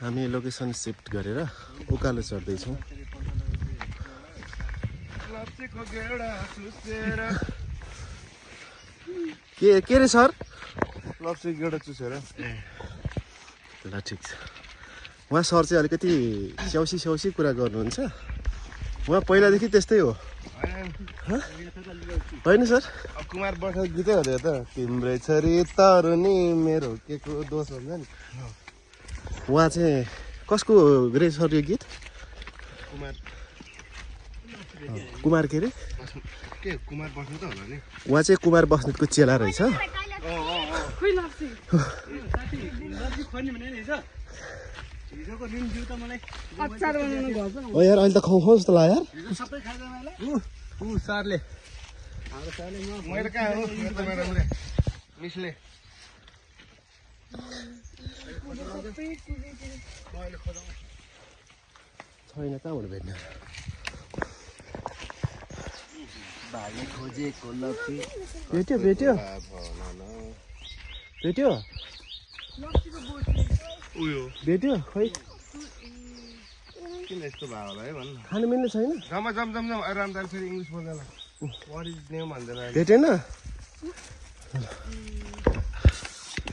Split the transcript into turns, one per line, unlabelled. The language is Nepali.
हामी लोकेसन शिफ्ट गरेर उकालो चढ्दैछौँ। के रे सर?
लप्सी गेडा चुसेर
ल ठिक छ। उहाँ सर चाहिँ अलिकति स्याउसी कुरा गर्नुहुन्छ। उहाँ पहिलादेखि त्यस्तै हो होइन सर?
कुमार बस्नेत गीतै हो त तिम्रै छोरी तरुनी मेरो के को दोष भन्छ नि।
उहाँ चाहिँ कसको रे सर यो गीत? कुमार के रे?
के कुमार बस्नेत होला नि।
उहाँ चाहिँ कुमार बस्नेतको चेला रहेछ। ओ यार अहिले त खुवाउँ जस्तो लाग्यो यार।
सरले मैले कहाँ हो मिसले
छैन कहाँबाट भेट्ने?
भाइले खोजेको लप्सी
भेट्यो भेट्यो भेट्यो
उयो
भेट्यो खै
किन यस्तो भयो होला है भन्नु।
खानु मिल्ने छैन?
जम्मा जम जम जम रामदाल फेरि इङ्ग्लिस बोल्दैन। वाट इज नेम भन्दैन।
भेटेन?